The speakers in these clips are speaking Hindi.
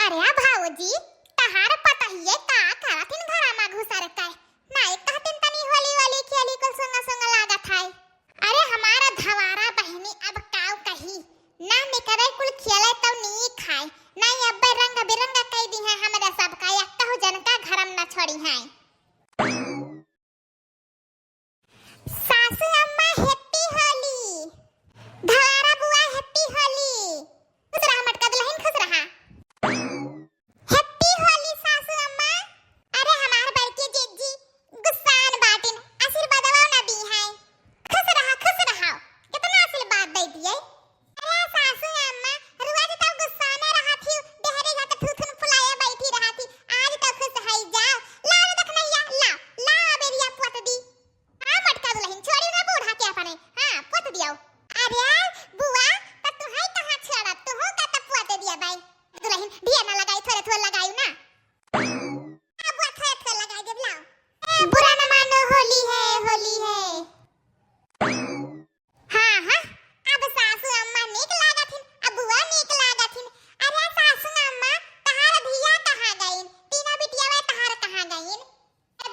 अरे भाऊजी तहार पता ही है का करातिन घरा मा घुसा रखा है ना एक कहतिन तनी होली वाली खेली को संगा संगा लागत है। अरे हमारा धवारा बहनी अब काव कही ना निकरे कुल खेले तो नी खाए ना अब रंग बिरंगा कह दी है हमरा सब का एक कहू जन का घरम ना छोड़ी है। सासू अम्मा हैप्पी होली, धवारा बुआ हैप्पी होली, खुश रहा मटका दुल्हन खुश रहा। हैप्पी होली सासू अम्मा। अरे हमार बड़के जीजी गुस्सान बाटिन आशीर्वाद ना दी है, खुश रहा कितना आशीर्वाद दे दिए। अरे सासू अम्मा रोज तो गुस्साने रहा थी देहरे जा तो थूथन फुलाया बैठी रहा थी आज तो खुश है जाओ लाओ देख नैया लाओ बेरिया पोत दी हां मटका दुल्हन छोड़ी ना बूढ़ा के अपने हां पोत दियो। अरे बुआ तो तू है कहां छोड़ा तू हो का तो पोत दिया भाई दुल्हन दिया ना लगाई थोड़े थोड़े लगाई ना अब बुआ थोड़े थोड़े लगाई दे लाओ बुरा ना मानो होली है। हां अब सासू अम्मा नीक लागथिन अब बुआ नीक लागथिन। अरे सासू अम्मा तहार धिया कहां गईन तीनों बिटियावा तहार कहां गईन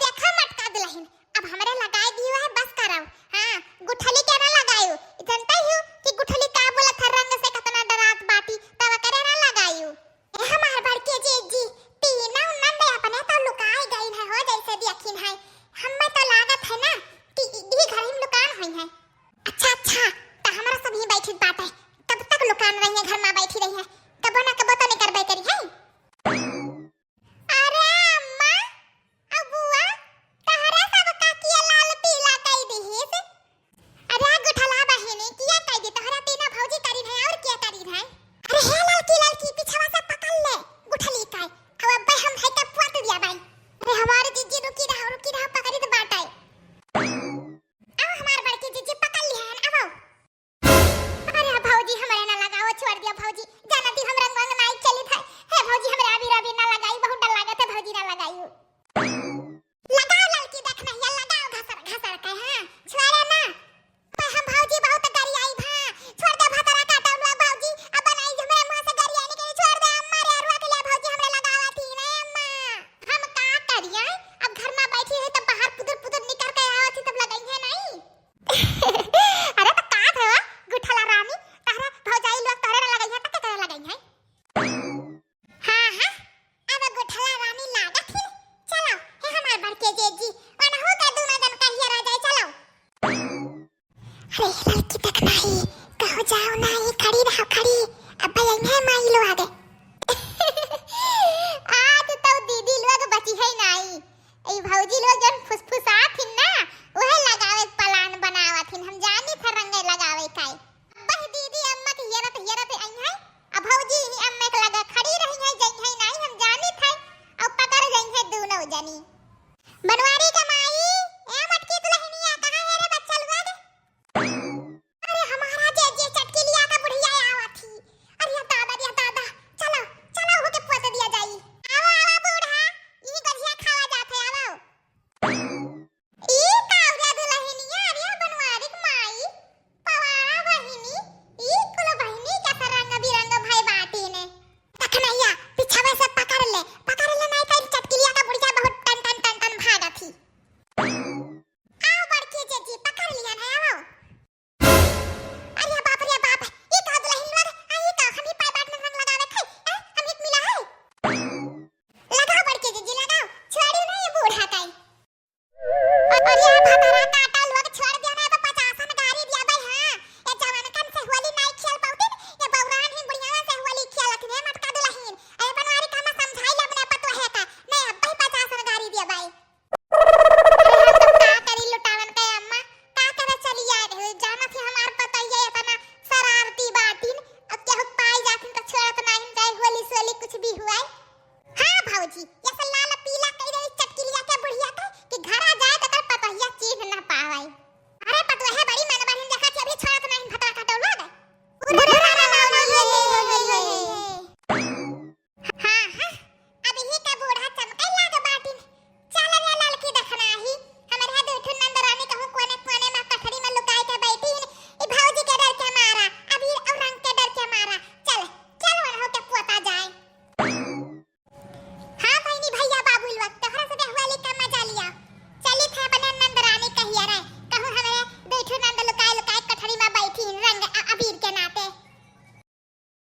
देखो मटका दुल्हन अब हमरे लगाई दियो है बस कराओ। हां गुठली के ना लगायो जानता ही कि गुठली का बोला था रंग से कितना डरात बाटी तब करे ना लगायो। ए हमार बड़के जीजी तीनों नंदे अपने तो लुकाई गई है हो जैसे देखिन है हमें तो लागत है ना कि ई घर में लुकान होई है। अच्छा तो हमारा सब ही बैठी बात है कब तक लुकान रही है घर में बैठी रही है कबो ना कबो तो नहीं करबे करी है। अरे अम्मा अब बुआ तहरा सब का किया लाल पीला कई दिहिस। अरे गुठला बहिनी किया कई दी तहरा तीना भौजी करी है और क्या करी है। अरे हे लाल की पीछवा से पकड़ ले गुठली का अब अब्बे हम है तब पोत दिया भाई। अरे हमारे जीजी रुकी रहा पकड़ी तो बाटाई अब हमार बड़की जीजी पकड़ ली है अब अरे भौजी हमरे ना लगाओ छोड़ दिया भौजी जाना दी हम रंग रंग नाई चली था हे भौजी हमरे अभी ना लगाई बहुत डर लागत है भौजी ना लगाई लगाओ लड़की देखना ये लगाओ घसर के हां छोड़े ना पर हम भौजी बहुत डरी आई भा छोड़ दे भतरा काटा हम भौजी अब नहीं हमरे मुंह से डरी आई नहीं छोड़ दे अम्मा रे रुक ले भौजी हमरे लगावा थी रे अम्मा हम का करिए अब घर में बैठी है तो बाहर पुदर निकल के आवत थी तब लगाई है नहीं अरे तो का था गुठला रानी तहरा भौजाई लोग तहरे ना लगाई है त के लगाई है। हां अब गुठला रानी लागत ही चलो हे हमार बड़के जीजी वना हो गए दोनों जन का हिया रह जाए चलो। अरे लड़की तक नहीं कहो जाओ नहीं खड़ी रहो खड़ी अब यहीं माई लो आ गए आज तो दीदी लोग बची है नहीं ए भौजी लोग जन फुसफुसा थी ना वह लगावे प्लान बनावा थी हम जानी था रंग लगावे काई बस दीदी अम्मा के हियरत आई है अब भौजी अम्मा के लगा खड़ी रही है जई है नहीं हम जानी था अब पकड़ गई है दोनों जनी बनवारी के माई ए मटकी दुल्हनिया कहां है रे बच्चा लोग। अरे हमारा जे चटकी लिया का बुढ़िया आवा थी अरे दादा चलो होके पोत दिया जाई आवा बूढ़ा ई गजिया खावा जाते आवो ई कावजा दुल्हनिया अरे बनवारी के माई पवारा बहिनी ई कुल बहिनी का रंग बिरंग भाई बाटी ने तखनैया पिछवा से पकड़ ले नहीं तो चटकी लिया का बुढ़िया बहुत टन भागा थी आओ बड़के जीजी पकड़ लिया ना आओ। अरे बाप ये का दुल्हन लोग आई का हम ही पाई बाट में रंग लगावे थे हम एक मिला है लगाओ बड़के जीजी लगाओ छोड़ी नहीं ये बूढ़ा काई और ये भतरा काटा लोग छोड़ दिया ना तो 50 में गाड़ी दिया भाई। हां ये जवान कन से होली नहीं खेल पाउतिन ये बौरान ही बुढ़िया से होली खेलत ने मटका दुल्हन अरे बनवारी का मैं समझाई अपने पतो है का नहीं अब भाई 50 में गाड़ी दिया भाई। अरे हम तो का करी लुटावन के अम्मा का करे चली आ रहे जाना थी हमार पता ही है इतना शरारती बाटिन अब क्या पाई जातिन तो छोड़त नहीं जाए होली सोली कुछ भी हुआ। हां भौजी